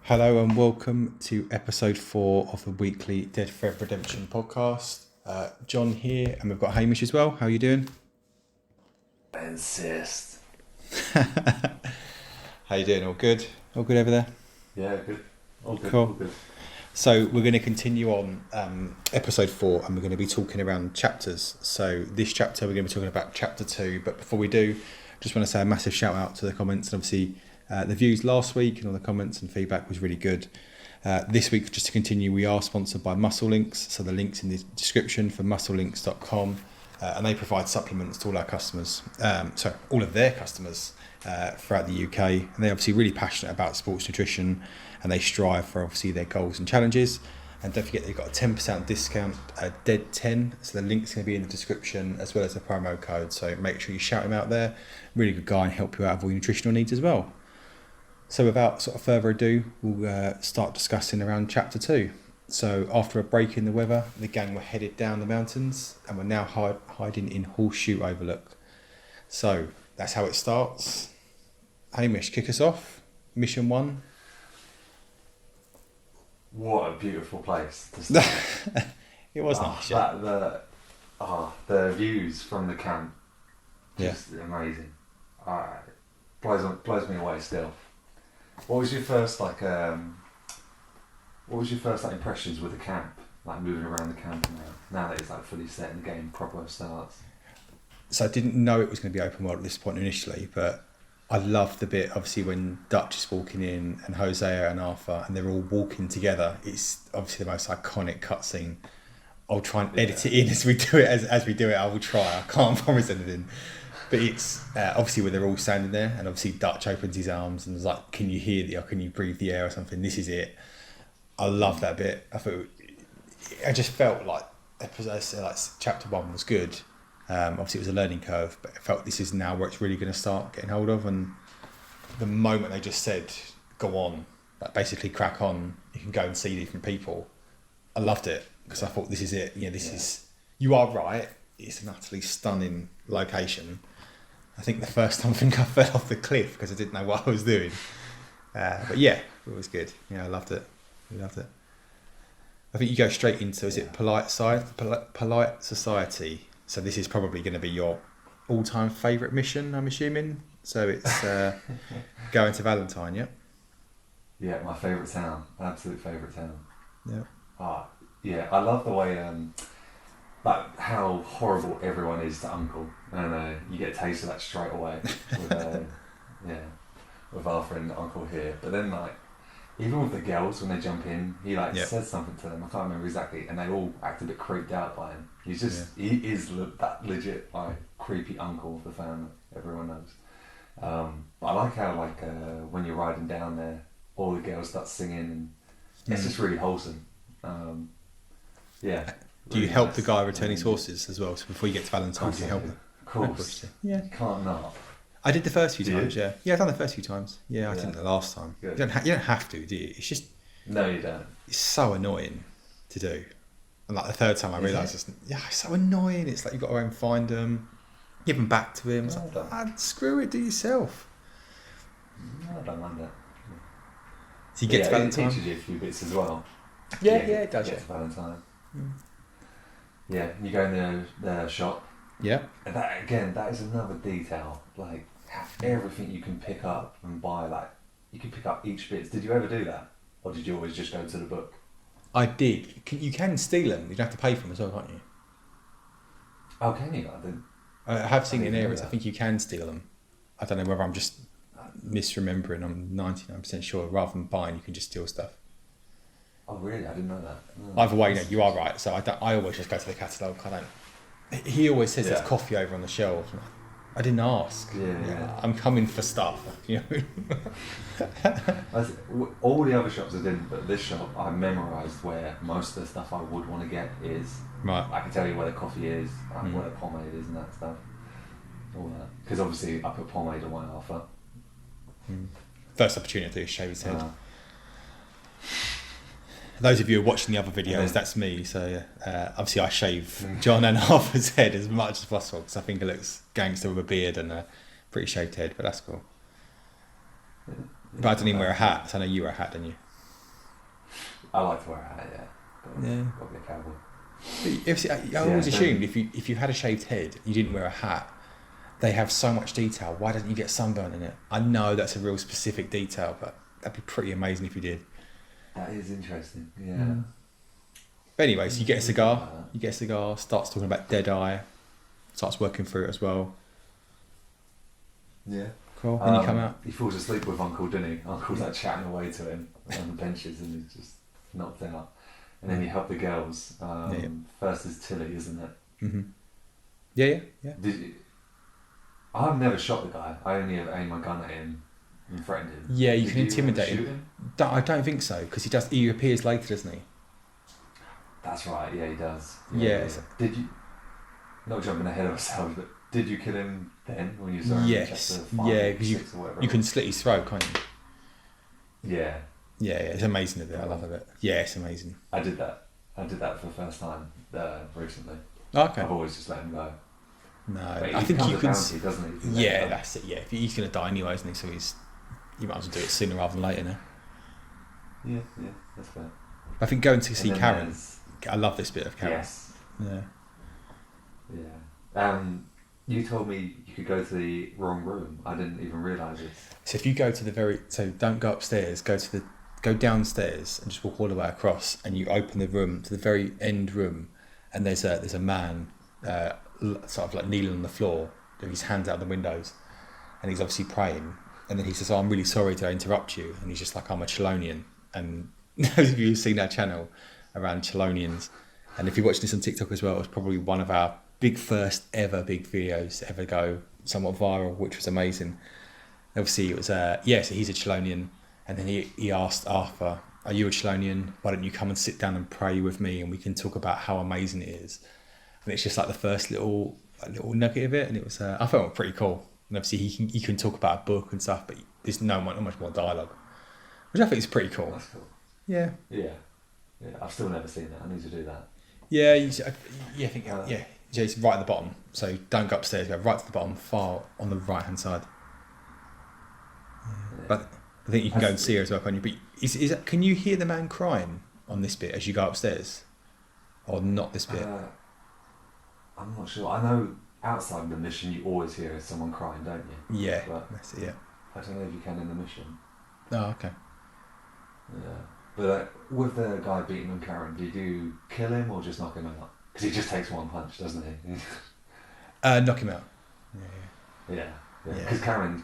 Hello and welcome to episode 4 of the weekly Dead Thread Redemption podcast. John here, and we've got Hamish as well. How are you doing? I insist. How you doing? All good? All good over there? Yeah, good. All good. Cool. All good. So we're going to continue on episode 4, and we're going to be talking around chapters. So this chapter we're going to be talking about chapter 2, but before we do, just want to say a massive shout out to the comments, and obviously the views last week and all the comments and feedback was really good. This week, just to continue, we are sponsored by Muscle Links, so the link's in the description for musclelinks.com, and they provide supplements to all our customers, all of their customers throughout the UK, and they're obviously really passionate about sports nutrition, and they strive for obviously their goals and challenges. And don't forget they've got a 10% discount, DEAD10, so the link's going to be in the description as well as the promo code, so make sure you shout him out there. Really good guy and help you out with all your nutritional needs as well. So without sort of further ado, we'll start discussing around chapter 2. So after a break in the weather, the gang were headed down the mountains and were now hiding in Horseshoe Overlook. So that's how it starts. Hamish, kick us off. Mission 1. What a beautiful place to start. It was nice, yeah. The views from the camp, just amazing. Blows me away still. What was your first impressions with the camp, like moving around the camp now that it's like fully set and the game proper starts? So I didn't know it was going to be open world at this point initially, but I loved the bit obviously when Dutch is walking in and Hosea and Arthur and they're all walking together. It's obviously the most iconic cutscene. I'll try and edit it in as we do it. As we do it, I will try. I can't promise anything. But it's obviously when they're all standing there, and obviously Dutch opens his arms and is like, "Can you hear the? Or can you breathe the air or something?" This is it. I love that bit. I just felt like chapter 1 was good. Obviously it was a learning curve, but I felt this is now where it's really going to start getting hold of. And the moment they just said, "Go on," like basically crack on. You can go and see different people. I loved it because I thought this is it. Is. You are right. It's an utterly stunning location. I think the first time I fell off the cliff because I didn't know what I was doing. But yeah, it was good. Yeah, I loved it. I think you go straight into, is it polite society? So this is probably going to be your all-time favourite mission, I'm assuming. So it's going to Valentine, yeah? Yeah, my favourite town. Absolute favourite town. Yeah. Yeah, I love the way, like how horrible everyone is to Uncle. And you get a taste of that straight away with Arthur and Uncle here. But then like, even with the girls when they jump in, he says something to them. I can't remember exactly, and they all act a bit creeped out by him. He is that legit like creepy uncle of the family. Everyone knows. But I like how when you're riding down there, all the girls start singing, and it's just really wholesome. Do you help the guy return his horses as well? So before you get to Valentine, do you help them? Of course. Yeah. You can't not. I did the first few times, you? yeah. Yeah, I've done the first few times. Yeah, I didn't the last time. You don't have to, do you? It's just... No, you don't. It's so annoying to do. And like the third time I realised, it's so annoying. It's like you've got to go and find them, give them back to him. It's screw it, do it yourself. No, I don't mind that. So you get to Valentine? It teaches you a few bits as well. Yeah, it does. Get to Valentine. Yeah, you go in the shop. Yeah. And that is another detail. Like everything you can pick up and buy, like you can pick up each bit. Did you ever do that, or did you always just go to the book? I did. You can steal them. You don't have to pay for them as well, can't you? Oh, can you? I have seen it in areas. I think you can steal them. I don't know whether I'm just misremembering. I'm 99% sure. Rather than buying, you can just steal stuff. Oh, really? I didn't know that. No. Either way, you are right. So I always just go to the catalogue. I don't. He always says there's coffee over on the shelf. I didn't ask. Yeah. I'm coming for stuff. You know. All the other shops I didn't, but this shop I memorised where most of the stuff I would want to get is. Right. I can tell you where the coffee is, where the pomade is, and that stuff. All that. Because obviously I put pomade on my Arthur. First opportunity to shave his head. Those of you who are watching the other videos, that's me. So obviously I shave John and Arthur's head as much as possible because I think it looks gangster with a beard and a pretty shaved head, but that's cool. But I didn't even wear a hat, so I know you wear a hat, didn't you? I like to wear a hat. Yeah. Got to be a cowboy. But I always assumed if you had a shaved head, you didn't wear a hat. They have so much detail. Why don't you get sunburn in it? I know that's a real specific detail, but that'd be pretty amazing if you did. That is interesting. Yeah. Mm. But anyway, so you get a cigar. You get a cigar. Starts talking about Deadeye. Starts working through it as well. Yeah. Cool. Then you come out. He falls asleep with Uncle, didn't he? Uncle's like chatting away to him on the benches, and he's just knocked out. And then you help the girls. First is Tilly, isn't it? Mm-hmm. Yeah. Did you? I've never shot the guy. I only ever aimed my gun at him and threatened him. Yeah, you can intimidate him. I don't think so, because he appears later, doesn't he? That's right. Yeah, he does. Yeah. Did you? Not jumping ahead of ourselves, but did you kill him then when you saw him? Yes. Yeah, because you can slit his throat, can't you? Yeah. Yeah, it's amazing a bit. I love it. Yeah, it's amazing. I did that for the first time recently. Okay. I've always just let him go. No, but I think you can. Bounty, doesn't he? Yeah, that's it. Yeah, he's going to die anyway, isn't he? So you might as well do it sooner rather than later now. Yeah, that's fair. I think going to see Karen. I love this bit of Karen. Yes. Yeah. You told me you could go to the wrong room. I didn't even realise it. So if you go to don't go upstairs. Go downstairs and just walk all the way across, and you open the room to the very end room, and there's a man. Sort of like kneeling on the floor with his hands out the windows, and he's obviously praying, and then he says, I'm really sorry to interrupt you, and he's just like, I'm a Chelonian. And those of you who've seen our channel around Chelonians, and if you're watching this on TikTok as well, it was probably one of our first ever big videos to ever go somewhat viral, which was amazing. Obviously it was so he's a Chelonian, and then he asked Arthur, are you a Chelonian? Why don't you come and sit down and pray with me, and we can talk about how amazing it is. And it's just like the first little nugget of it, and it was I felt it was pretty cool. And obviously he can talk about a book and stuff, but there's not much more dialogue, which I think is pretty cool. That's cool. Yeah. I've still never seen that. I need to do that. Yeah, I think it's right at the bottom. So don't go upstairs. Go right to the bottom, far on the right hand side. Yeah. But I think you can go and see her as well, can't you? But can you hear the man crying on this bit as you go upstairs, or not this bit? I'm not sure. I know outside the mission you always hear someone crying, don't you? Yeah, but that's it, yeah. I don't know if you can in the mission. Oh, okay. Yeah. But with the guy beating on Karen, did you kill him or just knock him out? Because he just takes one punch, doesn't he? Knock him out. Yeah. Because Karen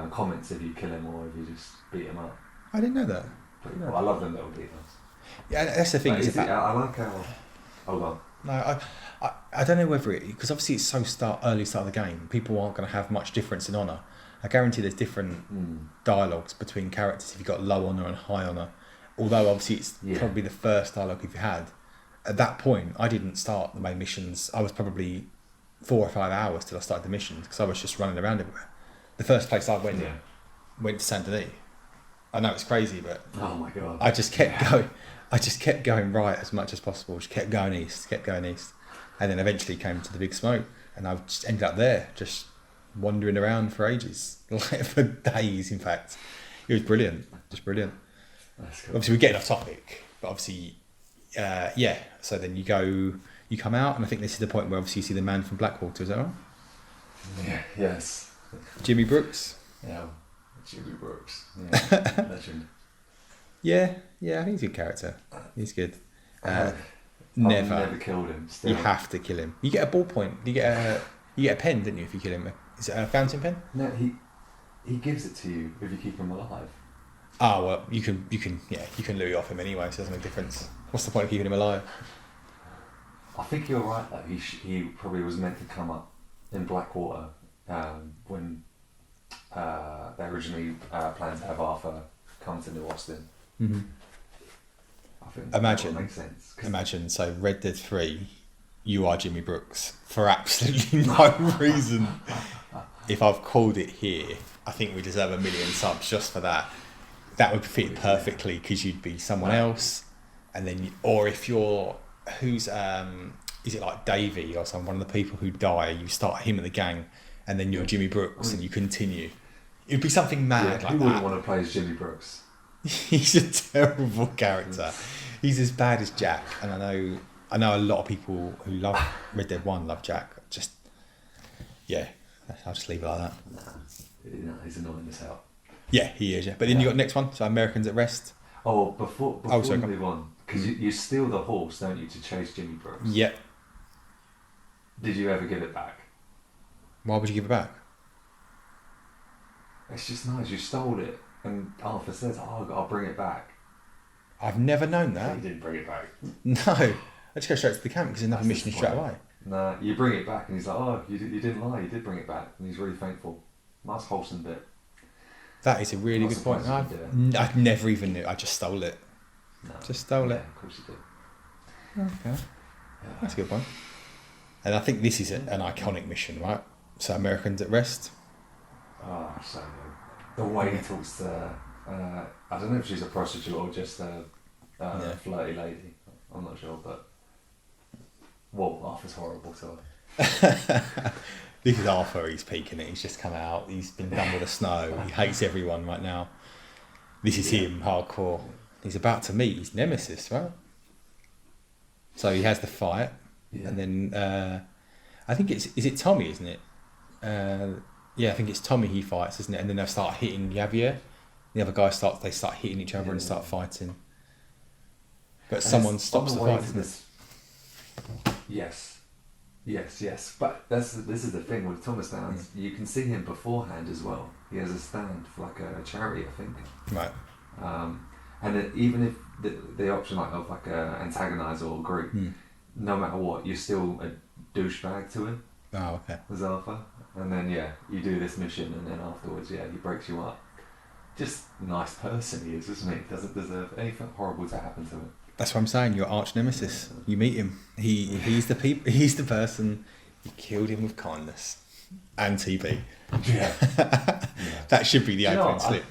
comments if you kill him or if you just beat him up. I didn't know that. Pretty cool. I love them little details. Yeah, that's the thing. I like how... Hold on. No, I don't know whether because obviously it's so early start of the game, people aren't going to have much difference in honour. I guarantee there's different dialogues between characters if you've got low honour and high honour. Although obviously it's probably the first dialogue you've had. At that point, I didn't start the main missions. I was probably 4 or 5 hours till I started the missions because I was just running around everywhere. The first place I went to Saint Denis. I know it's crazy, but oh my god, I just kept going. I just kept going right as much as possible. Just kept going east, and then eventually came to the Big Smoke, and I just ended up there, just wandering around for ages, like for days. In fact, it was brilliant, just brilliant. That's cool. Obviously, we're getting off topic, but obviously, So then you come out, and I think this is the point where obviously you see the man from Blackwater. Is that right? Yeah. Yes. Jimmy Brooks. Yeah. Jimmy Brooks. Yeah. Legend. Yeah, I think he's a good character. He's good. Never killed him. Still. You have to kill him. You get a ballpoint. You get a pen, didn't you? If you kill him, is it a fountain pen? No, he gives it to you if you keep him alive. Oh well, you can Louis off him anyway, so it doesn't make a difference. What's the point of keeping him alive? I think you're right though. He probably was meant to come up in Blackwater when they originally planned to have Arthur come to New Austin. Mm-hmm. I think imagine that makes sense. Imagine, so Red Dead 3, you are Jimmy Brooks for absolutely no reason. If I've called it here, I think we deserve 1 million subs just for that. That would fit perfectly because you'd be someone else, and then or if you're is it like Davey or one of the people who die? You start him in the gang, and then you're Jimmy Brooks, and you continue. It'd be something mad like who wouldn't that. want to play as Jimmy Brooks? He's a terrible character. He's as bad as Jack, and I know a lot of people who love Red Dead 1 love Jack. Just, yeah, I'll just leave it like that. No, he's annoying as hell. Yeah, he is, yeah. But then you got the next one, so Americans at Rest. Oh, before we move on, because you steal the horse, don't you, to chase Jimmy Brooks? Yep. Did you ever give it back? Why would you give it back? It's just nice. You stole it, and Arthur says, I'll bring it back. I've never known that. He didn't bring it back. No. I just go straight to the camp because there's another mission straight away. Nah, you bring it back, and he's like, you didn't lie, you did bring it back. And he's really thankful. Nice wholesome bit. That is a really good point. I never even knew. I just stole it. No. Just stole it. Of course you did. Okay. Yeah. That's a good one. And I think this is an iconic mission, right? So Americans at Rest. Oh, so good. The way he talks to, I don't know if she's a prostitute or just a flirty lady. I'm not sure, but Arthur's horrible to her. This is Arthur, he's peaking it. He's just come out. He's been done with the snow. He hates everyone right now. This is him, hardcore. He's about to meet his nemesis, right? So he has the fight. Yeah. And then I think is it Tommy, isn't it? Yeah, I think it's Tommy he fights, isn't it? And then they'll start hitting Javier. The other guy they start hitting each other and start fighting. But someone stops the fight, isn't it? Yes. But this is the thing with Thomas Downs. You can see him beforehand as well. He has a stand for like a charity, I think. Right. And even if the option of like a antagonise or group, no matter what, you're still a douchebag to him. Oh, okay. As Arthur. And then you do this mission, and then afterwards, he breaks you up. Just nice person he is, isn't he? Doesn't deserve anything horrible to happen to him. That's what I'm saying. Your arch nemesis. You meet him. He's the person. You killed him with kindness and TB. Yeah. That should be the opening slip.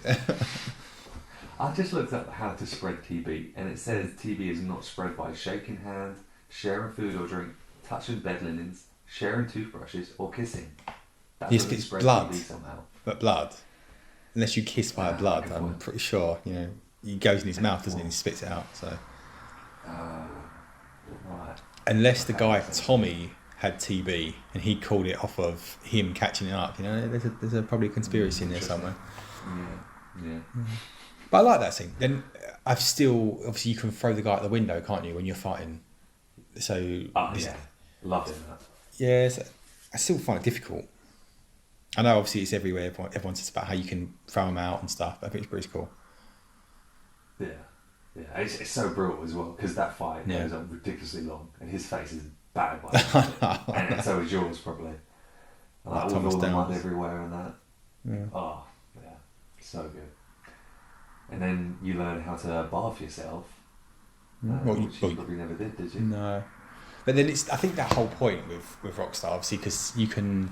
I just looked up how to spread TB, and it says TB is not spread by shaking hands, sharing food or drink, touching bed linens, sharing toothbrushes, or kissing. That he spits blood. TB somehow. But blood. Unless you kiss by a blood, I'm pretty sure. He goes in his mouth, doesn't he? And he spits it out. So. Right. Unless the guy Tommy had TB and he called it off of him catching it up, there's probably a conspiracy in there somewhere. Yeah. But I like that scene. Then I've still obviously you can throw the guy out the window, can't you, when you're fighting? So loved that. Yeah, I still find it difficult. I know obviously it's everywhere. Everyone says about how you can throw them out and stuff. But I think it's pretty cool. Yeah, it's so brutal as well because that fight goes on ridiculously long, and his face is battered by it, and so is yours probably. Like with all the mud everywhere and that. Yeah. Oh, yeah, so good. And then you learn how to bath yourself, which you probably never did you? No, but then I think that whole point with Rockstar, obviously, because you can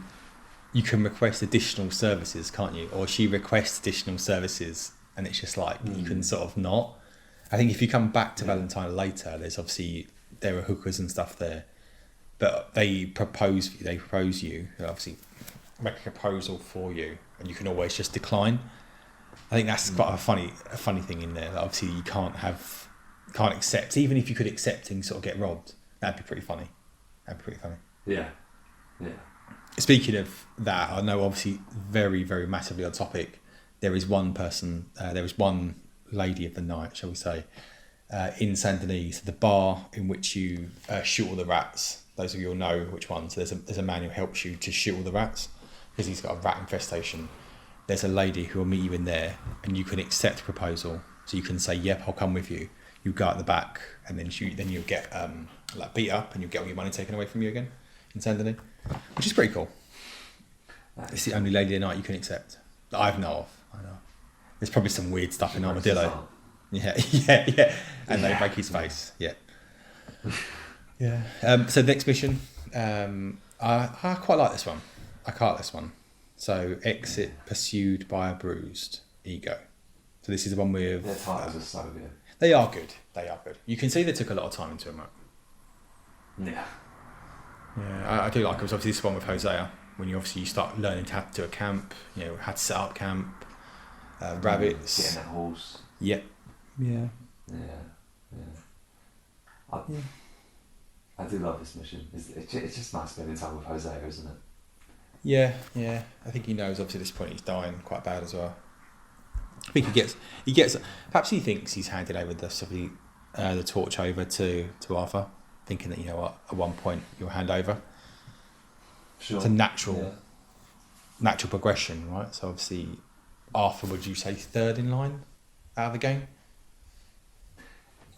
request additional services, can't you? Or she requests additional services, and it's just like you can sort of not. I think if you come back to Valentine later, there are hookers and stuff there, but they propose you, obviously make a proposal for you, and you can always just decline. I think that's quite a funny thing in there. That obviously you can't accept, even if you could accept and sort of get robbed. That'd be pretty funny. Yeah. Speaking of that, I know obviously very, very massively on topic. There is one lady of the night, shall we say, in Saint Denis, the bar in which you shoot all the rats. Those of you will know which one. So there's a man who helps you to shoot all the rats because he's got a rat infestation. There's a lady who will meet you in there, and you can accept a proposal. So you can say, "Yep, I'll come with you." You go at the back, and then you'll get beat up, and you'll get all your money taken away from you again in Saint Denis, which is pretty cool. It's the only lady at night you can accept that I know of. There's probably some weird stuff in Armadillo. Yeah. And they break his face. Yeah. So the next mission, I quite like this one. So exit pursued by a bruised ego. So this is the one with. Their titles are so good. They are good. You can see they took a lot of time into them. Right? Yeah, I do like it. Obviously this one with Hosea, when you start learning how to do a camp, how to set up camp, rabbits. Getting that horse. Yep. Yeah. I do love this mission. It's just nice spending time with Hosea, isn't it? Yeah. I think he knows. Obviously, at this point, he's dying quite bad as well. I think he gets. Perhaps he thinks he's handed over the torch over to Arthur, thinking that at one point you'll hand over. Sure. It's a natural progression, right? So obviously, Arthur, would you say third in line out of the game?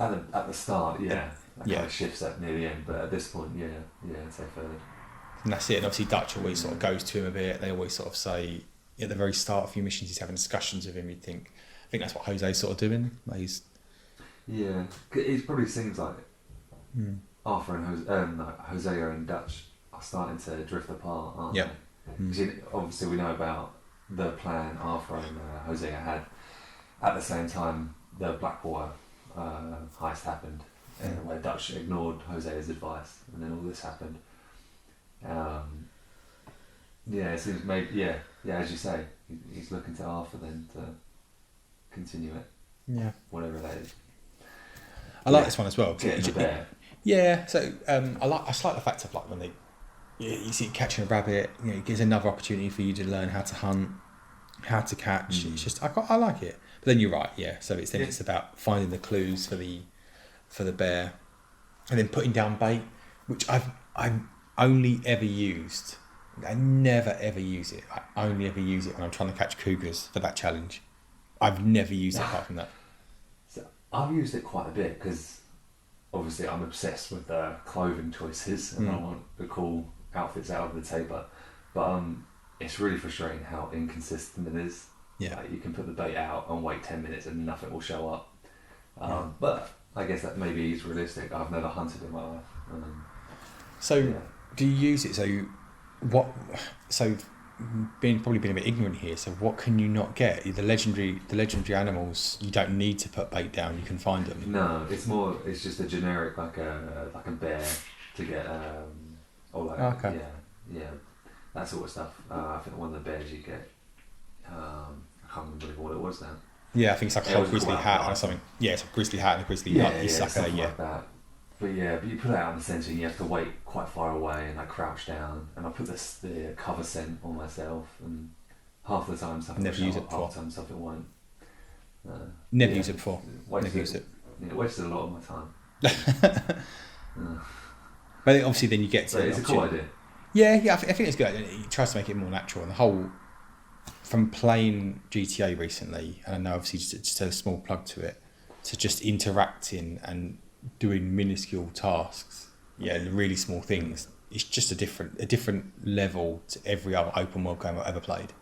At the start, yeah. That Yeah. kind of shifts that near the end, but at this point, yeah, I'd say third. And that's it. And obviously, Dutch always sort of goes to him a bit. They always sort of say at the very start of a few missions, he's having discussions with him. You'd think, I think that's what Jose's sort of doing. Like Yeah, it probably seems like Arthur and Hosea and Dutch are starting to drift apart, aren't they? Because obviously we know about the plan Arthur and Hosea had. At the same time, the Blackwater heist happened, where Dutch ignored Hosea's advice, and then all this happened. It seems maybe as you say, he's looking to Arthur then to continue it. Yeah, whatever that is. I like this one as well. Getting the bear. Yeah, so I like the fact of like when you see catching a rabbit, it gives another opportunity for you to learn how to hunt, how to catch. It's just I like it. But then you're right, yeah. So it's about finding the clues for the bear, and then putting down bait, which I've only ever used. I never ever use it. I only ever use it when I'm trying to catch cougars for that challenge. I've never used it apart from that. So I've used it quite a bit because obviously I'm obsessed with clothing choices and I want the cool outfits out of the taper. But it's really frustrating how inconsistent it is. Yeah. Like you can put the bait out and wait 10 minutes and nothing will show up. But I guess that maybe is realistic. I've never hunted in my life. Do you use it? So probably been a bit ignorant here. So what can you not get? The legendary animals, you don't need to put bait down. You can find them. No, it's just a generic like a bear to get that sort of stuff. I think one of the bears you get, I can't remember what it was now. Yeah, I think it's like a whole grizzly hat or something. Yeah, it's a grizzly hat and a grizzly nut. Something like that. But you put it out in the centre and you have to wait quite far away and crouch down, and I put the cover scent on myself, and half the time something never will use show it up, before. half the time something won't. Never used it before. Never used it. Yeah, wasted a lot of my time. But obviously then you get to so it's a cool idea. Yeah, I think it's good. It tries to make it more natural, and the whole from playing GTA recently, and I know obviously just a small plug to it, to just interacting and doing minuscule tasks, really small things. It's just a different level to every other open world game I've ever played.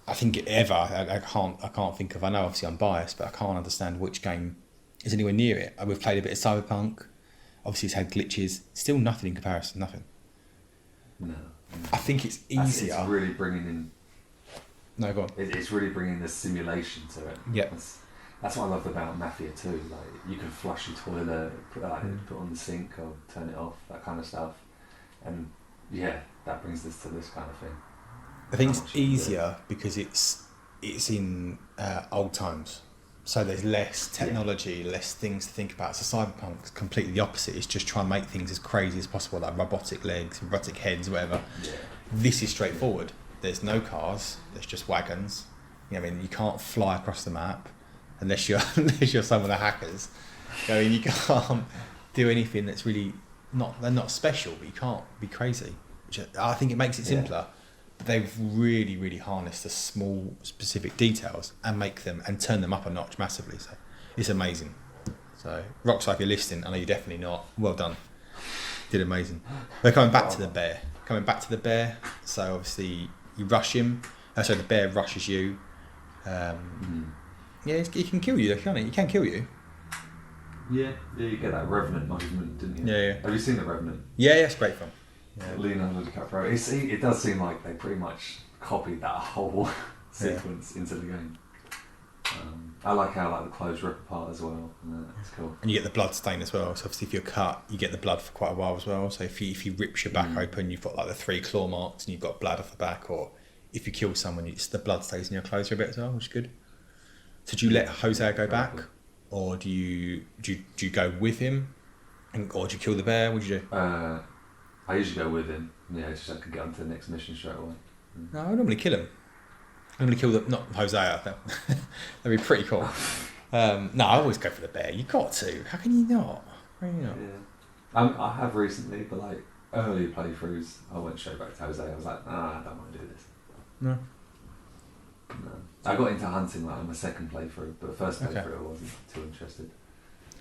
I think I can't think of. I know obviously I'm biased, but I can't understand which game is anywhere near it. We've played a bit of Cyberpunk. Obviously, it's had glitches. Still nothing in comparison. Nothing. No. I think it's easier. It's really bringing in. No, go on. It's really bringing the simulation to it. Yeah. That's what I loved about Mafia 2. Like you can flush your toilet, put on the sink or turn it off, that kind of stuff, and that brings this to this kind of thing. I think it's easier because it's in old times, so there's less technology, less things to think about. So Cyberpunk's completely the opposite. It's just trying to make things as crazy as possible, like robotic legs, robotic heads, whatever. Yeah. This is straightforward. There's no cars. There's just wagons. You can't fly across the map unless you're some of the hackers. You can't do anything that's really they're not special, but you can't be crazy. Which I think it makes it simpler. But they've really, really harnessed the small, specific details and turn them up a notch massively. So it's amazing. So Rockstar, if you're listening, I know you're definitely not. Well done. Did amazing. They're coming back to the bear. So obviously you rush him. So the bear rushes you. Yeah, he can kill you, can't he? He can kill you. Yeah, you get that Revenant moment, didn't you? Yeah. Have you seen the Revenant? Yeah, it's great fun. Yeah. Leonardo DiCaprio. It does seem like they pretty much copied that whole sequence into the game. I like how the clothes rip apart as well. It's cool. And you get the blood stain as well. So obviously, if you're cut, you get the blood for quite a while as well. So if he rips your back open, you've got the 3 claw marks, and you've got blood off the back. Or if you kill someone, the blood stays in your clothes for a bit as well, which is good. So do you let Hosea go back, or do you go with him? Or do you kill the bear? What do you do? I usually go with him. Yeah, just so I can get on to the next mission straight away. No, I normally kill him. I normally kill not Hosea. That'd be pretty cool. No, I always go for the bear. You got to. How can you not? How can you not? Yeah. I have recently, but like early playthroughs, I went straight back to Hosea. I was like, I don't want to do this. No. I got into hunting like on my second playthrough, but the first playthrough I wasn't too interested.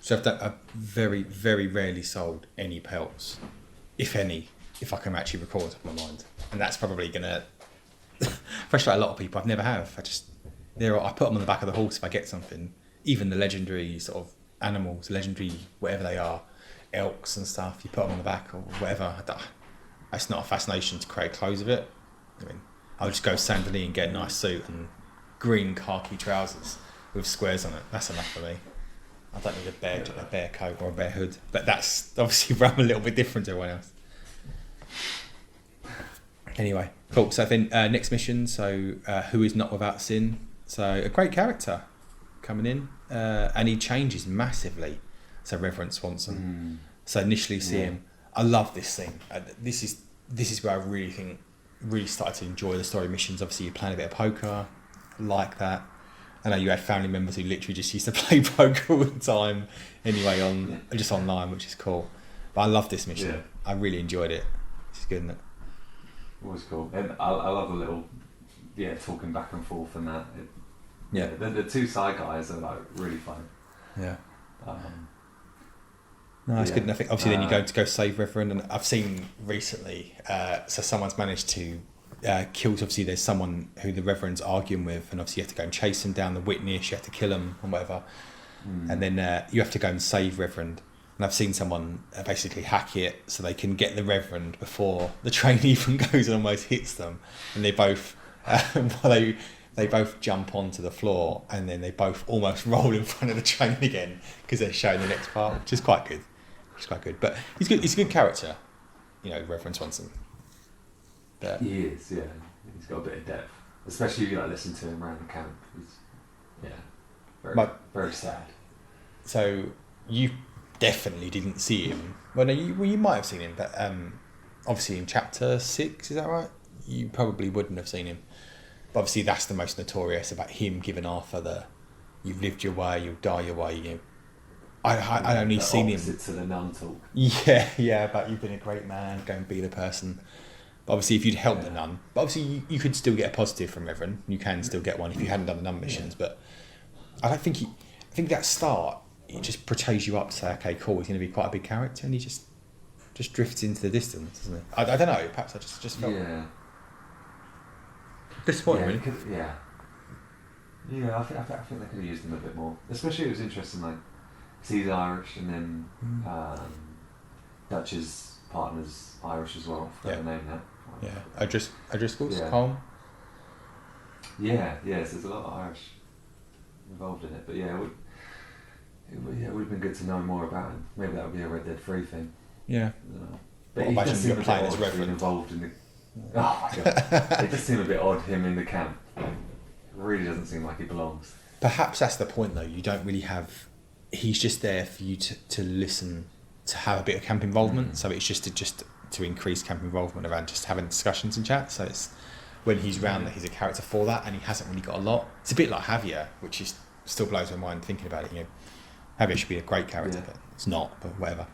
So I've very, very rarely sold any pelts, if any, if I can actually record off my mind. And that's probably going to frustrate a lot of people. I've never have. I put them on the back of the horse if I get something. Even the legendary sort of animals, legendary whatever they are, elks and stuff, you put them on the back or whatever. It's not a fascination to create clothes of it. I mean, I'll just go sandally and get a nice suit and green khaki trousers with squares on it. That's enough for me. I don't need a bear coat or a bear hood, but that's obviously where I'm a little bit different to everyone else. Anyway, cool. So then next mission. So who is not without sin? So a great character coming in, and he changes massively. So Reverend Swanson. So initially see him. I love this scene. This is where I really started to enjoy the story missions. Obviously, you're playing a bit of poker, like that. I know you had family members who literally just used to play poker all the time anyway, just online, which is cool. But I love this mission. Yeah. I really enjoyed it. It's good, isn't it? It was cool. And I love the little, talking back and forth and that. The two side guys are like really fun. Yeah. No, it's good. And I think obviously then you go save Reverend, and I've seen recently, so someone's managed to kill. Obviously, there's someone who the Reverend's arguing with, and obviously you have to go and chase him down the witness. You have to kill him and whatever, and then you have to go and save Reverend. And I've seen someone basically hack it so they can get the Reverend before the train even goes and almost hits them, and they both they both jump onto the floor, and then they both almost roll in front of the train again because they're showing the next part, which is quite good. It's quite good, but he's good. He's a good character, Reverend Swanson. But he is, yeah. He's got a bit of depth, especially if you listen to him around the camp. He's, very sad. So you definitely didn't see him. Well, no, you might have seen him, but obviously in chapter 6, is that right? You probably wouldn't have seen him. But obviously that's the most notorious about him giving Arthur "You've lived your way, you'll die your way." I only seen him. To the nun talk. Yeah, but you've been a great man, go and be the person. But obviously, if you'd helped the nun, but obviously you could still get a positive from Reverend. You can still get one if you hadn't done the nun missions. But I don't think I think that start, it just portrays you up to say, okay, cool, he's going to be quite a big character, and he just drifts into the distance, doesn't he? I don't know. Perhaps I just felt disappointing. Really. I think they could have used him a bit more. Especially, it was interesting, like. He's Irish, and then Dutch's partner's Irish as well. I forgot the name now. O'Driscoll's home. Yeah. So there's a lot of Irish involved in it, but it would have been good to know more about him. Maybe that would be a Red Dead 3 thing. Yeah. But he does seem a bit odd being involved in the. Oh my god! It just seemed a bit odd him in the camp. It really doesn't seem like he belongs. Perhaps that's the point, though. You don't really have. He's just there for you to listen, to have a bit of camp involvement. So it's just to increase camp involvement around just having discussions and chat. So it's when he's around that he's a character for that, and he hasn't really got a lot. It's a bit like Javier, which is still blows my mind thinking about it. Javier should be a great character, but it's not. But whatever.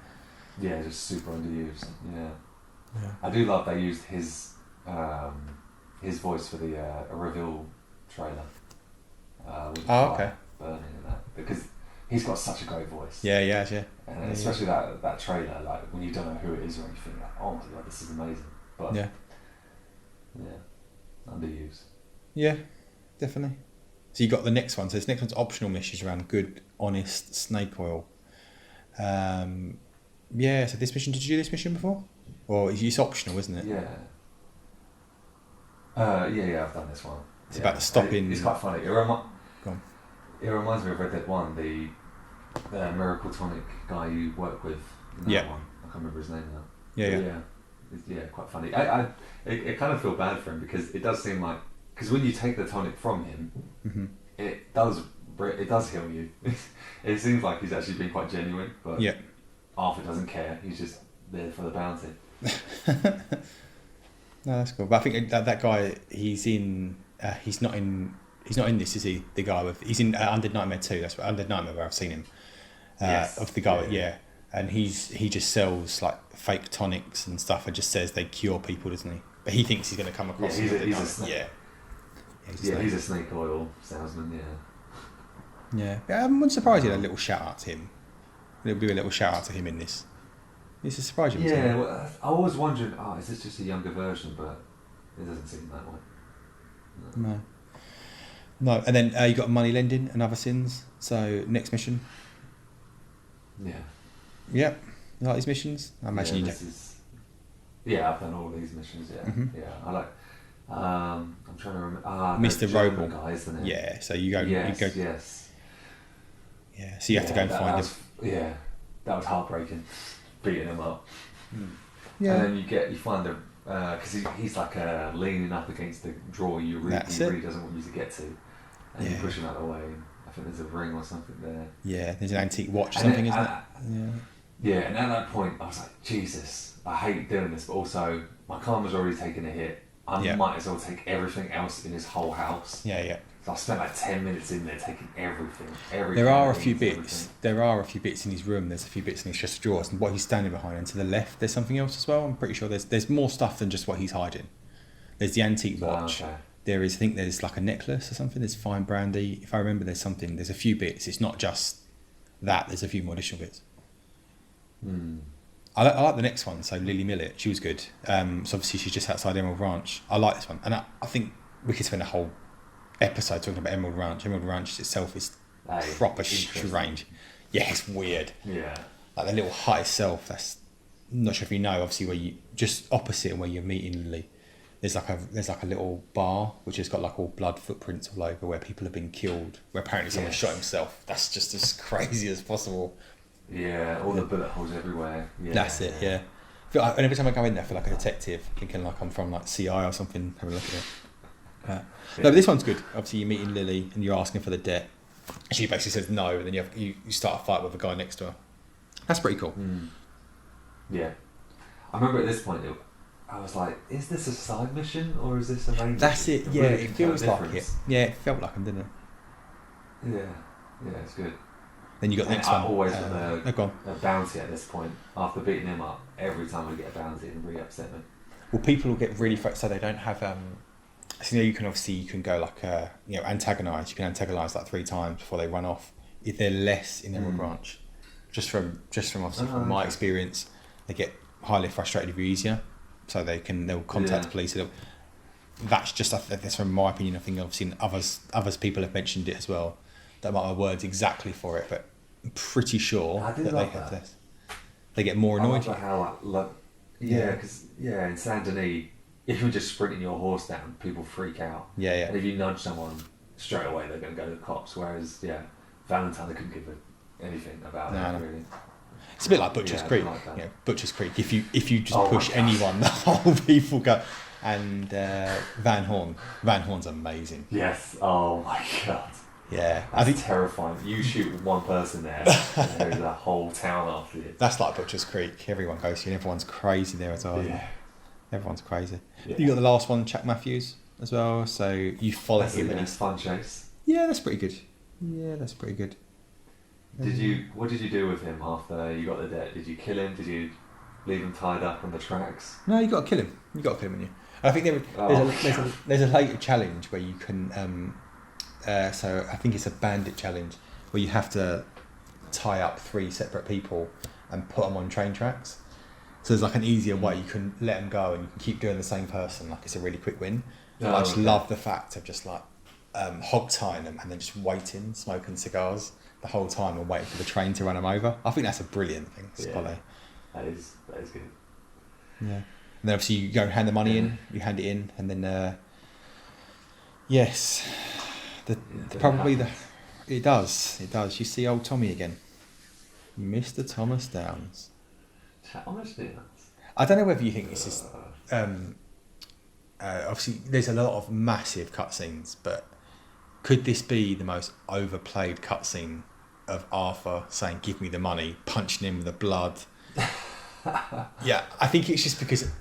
Yeah, just super underused. Yeah. I do love they used his voice for the reveal trailer. Okay. Burning and that, because he's got such a great voice. Yeah, yeah. And especially that trailer, like when you don't know who it is or anything, like, oh my god, this is amazing. But underused. Yeah, definitely. So you got the next one. So this next one's optional missions around good, honest snake oil. So this mission, did you do this mission before? Or it's optional, isn't it? Yeah. I've done this one. It's about the stopping. It's quite funny. It reminds me of Red Dead 1, the Miracle Tonic guy you work with in that one. I can't remember his name now. Yeah, quite funny. I kind of feel bad for him because it does seem like, because when you take the tonic from him, it does heal you. It seems like he's actually been quite genuine, but Arthur doesn't care. He's just there for the bounty. No, that's cool. But I think that guy, he's not in this, is he? The guy with, he's in Undead Nightmare 2. That's what Undead Nightmare where I've seen him. Yes. Of the guy, yeah. And he just sells like fake tonics and stuff, and just says they cure people, doesn't he? But he thinks he's going to come across. Yeah, he's a snake. Yeah, he's a snake oil salesman. Yeah. Yeah, I'm surprised you had a little shout out to him. There'll be a little shout out to him in this. It's a surprise. Yeah, well, I was wondering, is this just a younger version? But it doesn't seem that way. No. And then you got money lending and other sins. So next mission. Yeah. Yep. You like these missions? I imagine you do. Yeah, I've done all these missions. Yeah, Mm-hmm. yeah. I like. I'm trying to remember. Mr. Roble guy, isn't it? Yeah. So you go. Yes. Yeah. So you have to go and find him. Yeah, that was heartbreaking. Beating him up. Yeah. And then you find him because he's like leaning up against the drawer he really doesn't want you to get to, and you push him out of the way. I think there's a ring or something there. Yeah, there's an antique watch or something, isn't it? Yeah, and at that point I was like, Jesus, I hate doing this, but also my karma's already taken a hit. I might as well take everything else in his whole house. Yeah. So I spent like 10 minutes in there taking everything. There are a few bits. There are a few bits in his room. There's a few bits in his chest of drawers, and what he's standing behind. And to the left, there's something else as well. I'm pretty sure there's more stuff than just what he's hiding. There's the antique watch. Okay. There is, I think there's like a necklace or something. There's fine brandy. If I remember, there's a few bits. It's not just that. There's a few more additional bits. I like the next one. So Lily Millett, she was good. So obviously she's just outside Emerald Ranch. I like this one, and I think we could spend a whole episode talking about Emerald Ranch. Emerald Ranch itself is proper strange. Yeah, it's weird. Yeah. Like the little hut itself. That's, I'm not sure if you know. Obviously, where you just opposite where you're meeting Lily, there's like a little bar which has got like all blood footprints all over where people have been killed. Where apparently someone shot himself. That's just as crazy as possible. Yeah, all the bullet holes everywhere. Yeah. That's it. Yeah. And every time I go in there, I feel like a detective, thinking like I'm from like CI or something. Have a look at it. No, but this one's good. Obviously, you're meeting Lily and you're asking for the debt. She basically says no, and then you start a fight with the guy next to her. That's pretty cool. Yeah, I remember at this point I was like, "Is this a side mission or is this a main?" That's mission? it. Yeah, really it feels like it. Yeah, it felt like him, didn't it? Yeah, it's good. Then you got the next one. I always want a bounty at this point. After beating him up, every time I get a bounty, it really upset me. Well, people will get really frustrated. So they don't have. So you can go like antagonise. You can antagonise like 3 times before they run off. If they're less in Emerald Branch, just from obviously from my experience, they get highly frustrated if you're easier. So they'll contact the police. That's from my opinion. I think I've seen others people have mentioned it as well. Don't know my words exactly for it, but I'm pretty sure that they have less. They get more annoyed. Because in Saint Denis, if you're just sprinting your horse down, people freak out. Yeah. And if you nudge someone straight away, they're going to go to the cops. Whereas, Valentine, they couldn't give anything about it. Really. It's a bit like Butcher's Creek. Like Butcher's Creek. If you just push anyone, the whole people go. And Van Horn's amazing. Yes. Oh my God. Yeah, I think terrifying. You shoot one person there, and there's a whole town after you. That's like Butcher's Creek. Everyone goes to you, and everyone's crazy there as well. Yeah. Everyone's crazy. Yeah. You got the last one, Chuck Matthews, as well. So you follow him. And it's fun chase. Yeah, that's pretty good. What did you do with him after you got the debt? Did you kill him? Did you leave him tied up on the tracks? No, you got to kill him. Haven't you? I think there's a later challenge where you can. So I think it's a bandit challenge where you have to tie up 3 separate people and put them on train tracks. So there's like an easier way. You can let them go and you can keep doing the same person. Like it's a really quick win. I just love the fact of just like hog tying them and then just waiting, smoking cigars the whole time and waiting for the train to run them over. I think that's a brilliant thing. That is good. Yeah. And then obviously you go and hand the money in. You hand it in, and then yes. It does. You see old Tommy again, Mr. Thomas Downs. I don't know whether you think this is. Obviously, there's a lot of massive cutscenes, but could this be the most overplayed cutscene of Arthur saying, "Give me the money," punching him with the blood. Yeah, I think it's just because,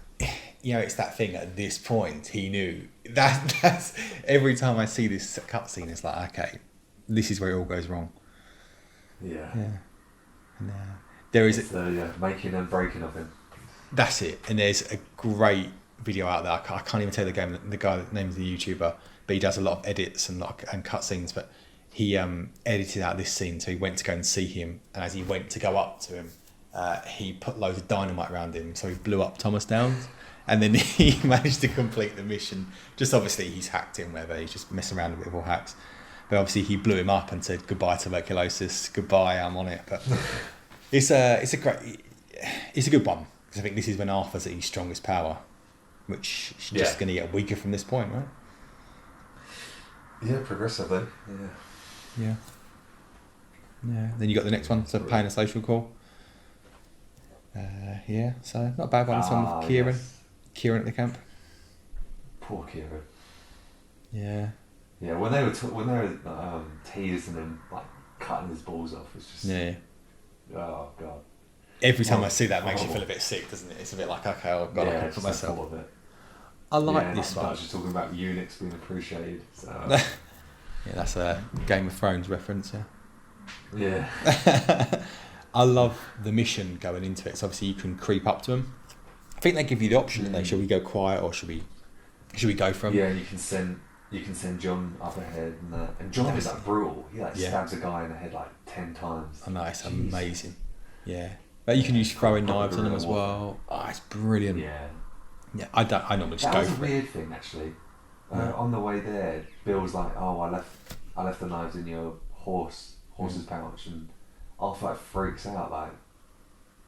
it's that thing. At this point, he knew that's every time I see this cutscene, it's like, okay, this is where it all goes wrong. Yeah. And, there is the making and breaking of him. That's it. And there's a great video out there. I can't even tell the guy that names the YouTuber, but he does a lot of edits and cutscenes. But he edited out this scene, so he went to go and see him, and as he went to go up to him, he put loads of dynamite around him, so he blew up Thomas Downs, and then he managed to complete the mission. Just obviously he's hacked him, whatever. He's just messing around with all hacks. But obviously he blew him up and said, "Goodbye tuberculosis, goodbye, I'm on it." But it's a good one. Because I think this is when Arthur's at his strongest power, which is just going to get weaker from this point, right? Yeah, progressively. Yeah. Then you got the next one, so paying a social call. So not a bad one. This one with Kieran. Yes. Kieran at the camp. Poor Kieran. Yeah. Yeah, when they were teasing him, like cutting his balls off, it's just. Yeah. Oh God. Every time I see that, it makes you feel a bit sick, doesn't it? It's a bit like, okay, I've got to put myself. Of it. I like this one. Just talking about eunuchs being appreciated. So. Yeah, that's a Game of Thrones reference. Yeah. I love the mission going into it. So obviously you can creep up to them. I think they give you the option. Don't they? Should we go quiet or should we go from? Yeah, you can send John up ahead and that. And John is like brutal. He stabs a guy in the head like 10 times. I know, it's amazing. Yeah. But you can use throwing knives on them as well. Oh, it's brilliant. Yeah. Yeah, I normally just go for it. That was a weird thing actually. On the way there, Bill was like, "Oh, I left the knives in your horse's pouch," and Arthur freaks out like,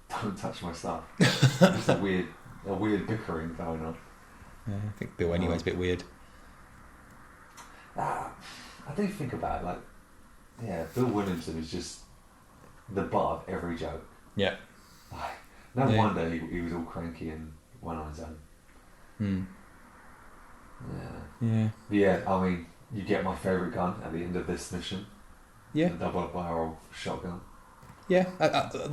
"Don't touch my stuff." Just a weird bickering going on. Yeah, I think Bill anyway is a bit weird. I do think about it, like, Bill Williamson is just the butt of every joke. Yeah. Like, no wonder he was all cranky and went on his own. Yeah, I mean, you get my favourite gun at the end of this mission. Yeah. The double barrel shotgun. Yeah.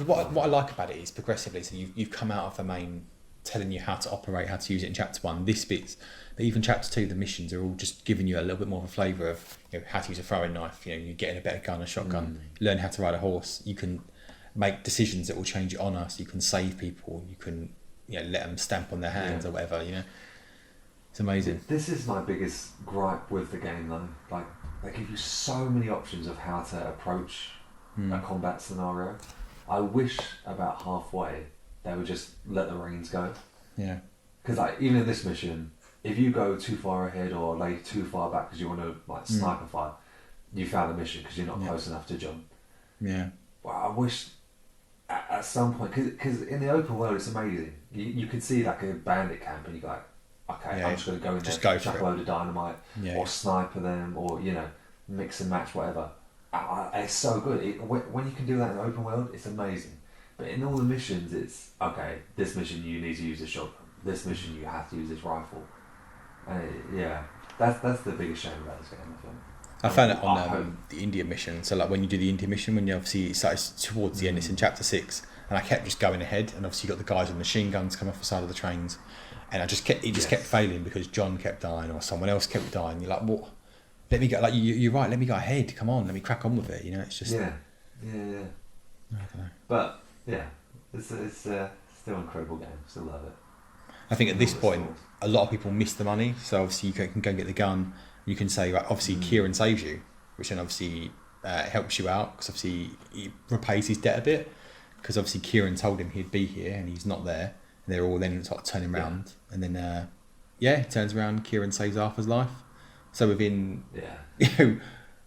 What I like about it is progressively, so you've come out of the main telling you how to operate, how to use it in chapter 1. This bit's, but even chapter 2, the missions are all just giving you a little bit more of a flavour of how to use a throwing knife. You're getting a better gun, a shotgun. Learn how to ride a horse. You can make decisions that will change your honour. So you can save people. You can let them stamp on their hands or whatever. It's amazing. This is my biggest gripe with the game, though. Like, they give you so many options of how to approach a combat scenario. I wish about halfway they would just let the reins go. Yeah. Because even in this mission, if you go too far ahead or lay too far back because you want to sniper fire, you found the mission because you're not close enough to jump. Yeah. Well, I wish at some point, because in the open world it's amazing. You could see like a bandit camp and you go like, okay, I'm just going to go in there, chuck a load of dynamite, or sniper them, or mix and match, whatever. It's so good. When you can do that in the open world, it's amazing. But in all the missions, it's okay. This mission you need to use a shotgun. This mission you have to use this rifle. That's the biggest shame about this game, I think. I found it on the India mission. So like when you do the India mission, when you obviously it's towards the end, it's in chapter 6, and I kept just going ahead, and obviously you got the guys with machine guns come off the side of the trains, and it just kept failing because John kept dying or someone else kept dying. You're like, what? Let me go. Like you're right. Let me go ahead. Come on. Let me crack on with it. It's just yeah. I don't know. But it's still an incredible game. Still love it. I think at this point, a lot of people miss the money. So obviously you can go and get the gun. You can say, right, obviously Kieran saves you, which then obviously helps you out because obviously he repays his debt a bit. Because obviously Kieran told him he'd be here and he's not there. And they're all then sort of turning around, and then he turns around. Kieran saves Arthur's life. So within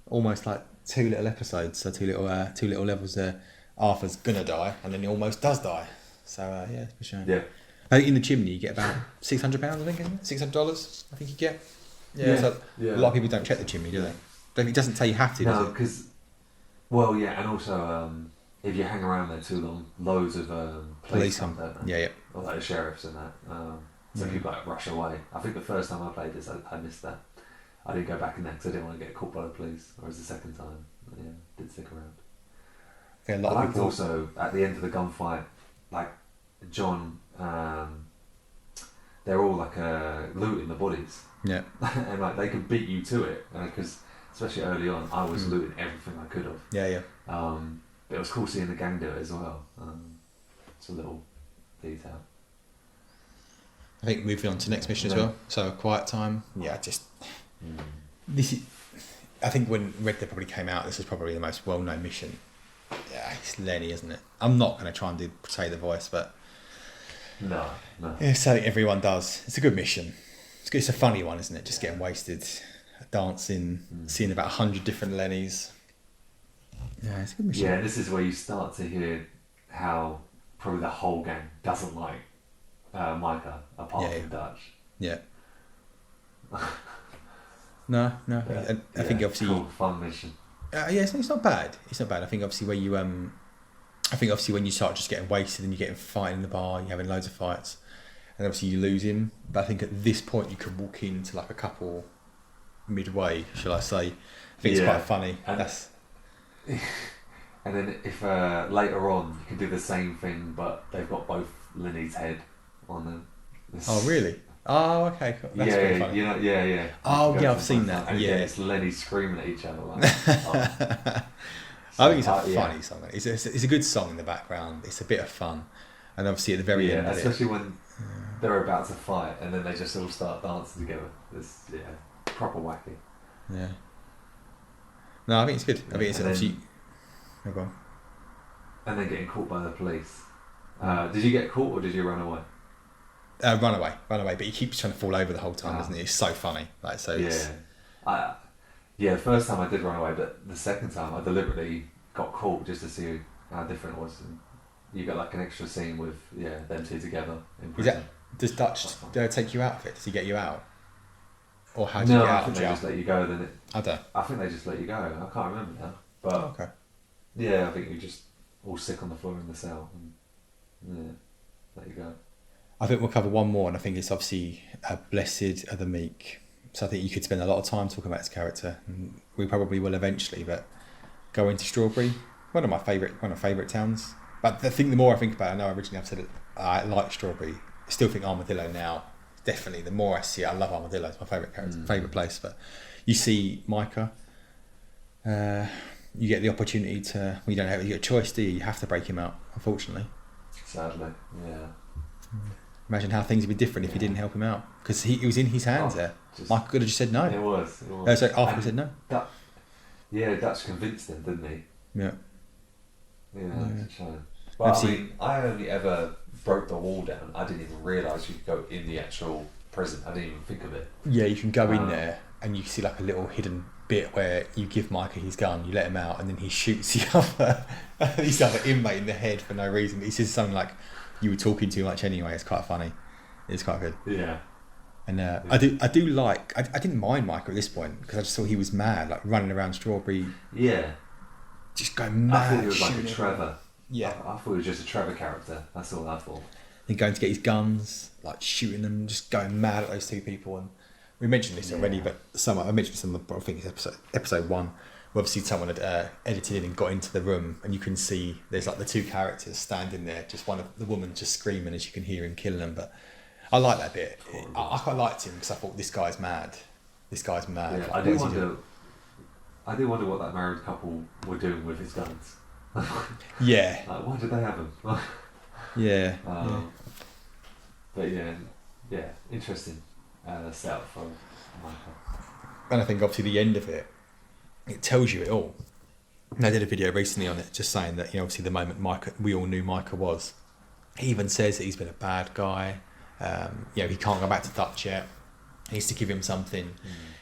almost like 2 little episodes, so two little levels there, Arthur's gonna die, and then he almost does die. So it's a shame. Yeah. I think in the chimney you get about £600. I think, isn't it? $600. I think you get. So a lot of people don't check the chimney, do they? It doesn't tell you have to. No, does it? because and also if you hang around there too long, loads of police come, don't they? Yeah. Or like the sheriffs and that. So people rush away. I think the first time I played this, I missed that. I didn't go back in there because I didn't want to get caught by the police. Whereas the second time, did stick around. I think a I lot of liked people. also at the end of the gunfight, like John, they're all like looting the bodies, Yeah. and like they could beat you to it because especially early on, I was Mm. looting everything I could have. Yeah. But it was cool seeing the gang do it as well. It's a little detail. I think moving on to the next mission as well. So Quiet Time. Yeah, just this is. I think when Red Dead probably came out, this was probably the most well-known mission. Yeah, it's Lenny, isn't it? I'm not going to try and portray the voice, but No. it's something everyone does. It's a good mission. It's a funny one, isn't it? Just getting wasted, dancing, seeing about 100 different Lennys. Yeah, it's a good mission. Yeah, this is where you start to hear how probably the whole gang doesn't like Micah, apart from Dutch. Yeah. No. I think obviously. Cool, fun mission. Yeah, it's not bad. It's not bad. I think obviously when you start just getting wasted and you're getting fighting in the bar, you're having loads of fights, and obviously you lose him. But I think at this point you could walk into like a couple midway, shall I say? I think it's quite funny. And then if later on you can do the same thing, but they've got both Lenny's head on them. Oh really? Oh okay. Cool. That's very funny. Yeah. Oh yeah, I've seen that. And yeah, it's Lenny screaming at each other. Like, I think it's a funny song. It's a good song in the background. It's a bit of fun, and obviously at the very end, especially when they're about to fight, and then they just all start dancing together. It's proper wacky. Yeah. No, I think it's good. I think it's obviously. Go on. And then getting caught by the police. Did you get caught or did you run away? Run away. But he keeps trying to fall over the whole time, doesn't he? It's so funny. Like so. Yeah. The first time I did run away, but the second time I deliberately got caught just to see how different it was. And you got like an extra scene with them two together in prison. Does Dutch take you out of it? Does he get you out? Or how do you get out? I think they just let you go. Then I think they just let you go. I can't remember now. But okay. Yeah, I think you just all sick on the floor in the cell and let you go. I think we'll cover one more, and I think it's obviously Blessed are the Meek. So I think you could spend a lot of time talking about his character, and we probably will eventually. But going to Strawberry, one of my favourite towns. But the more I think about it, I know originally I've said it, I like Strawberry. I still think Armadillo now. Definitely, the more I see it, I love Armadillo. It's my favourite character, favourite place. But you see Micah. You get the opportunity to. You don't have a choice, do you? You have to break him out, unfortunately. Sadly, yeah. Imagine how things would be different if you didn't help him out, because he was in his hands there. Micah could have just said no. It was. So after he said no. Dutch convinced him, didn't he? Yeah. Yeah. It's a shame. But I only ever broke the wall down. I didn't even realise you could go in the actual prison. I didn't even think of it. Yeah, you can go in there and you see like a little hidden bit where you give Micah his gun, you let him out, and then he shoots the other inmate in the head for no reason. But he says something like, "You were talking too much anyway." It's quite funny. It's quite good. Yeah. And I do like. I didn't mind Micah at this point because I just thought he was mad, like running around Strawberry. Yeah. Just going mad. I thought he was like a Trevor. Yeah. I thought he was just a Trevor character. That's all I thought. Then going to get his guns, like shooting them, just going mad at those two people. And we mentioned this already, but I mentioned some. I think it's episode 1. Where obviously someone had edited in and got into the room, and you can see there's like the two characters standing there. Just one of the woman just screaming as you can hear him killing them. But I like that bit. I quite liked him because I thought this guy's mad. Yeah, I do wonder what that married couple were doing with his guns. Yeah. Like, why did they have them? Yeah. But yeah, interesting setup for Michael. And I think obviously the end of it tells you it all. And I did a video recently on it, just saying that obviously the moment we all knew Micah was. He even says that he's been a bad guy. He can't go back to Dutch yet. He needs to give him something.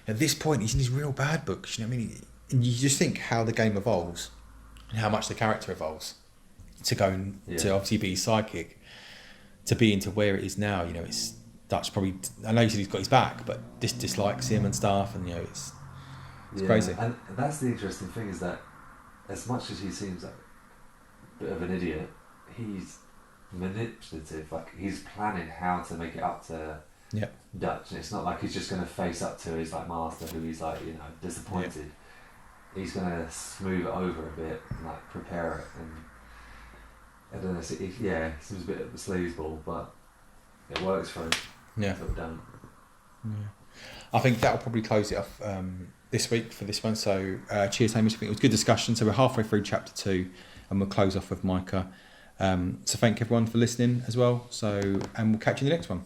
At this point, he's in his real bad books. You know what I mean? And you just think how the game evolves and how much the character evolves to go and to obviously be psychic, to be into where it is now. It's Dutch probably. I know he said he's got his back, but dislikes him and stuff, and it's crazy. And that's the interesting thing is that as much as he seems like a bit of an idiot, he's manipulative. Like he's planning how to make it up to Dutch, and it's not like he's just going to face up to his master who he's disappointed. he's going to smooth it over a bit, and, like prepare it, and I don't know. It seems a bit of a sleazeball, but it works for him. Yeah. So done. Yeah. I think that'll probably close it off this week for this one. So cheers, Hamish. I think it was a good discussion. So we're halfway through chapter 2, and we'll close off with Micah. So thank everyone for listening as well. So, and we'll catch you in the next one.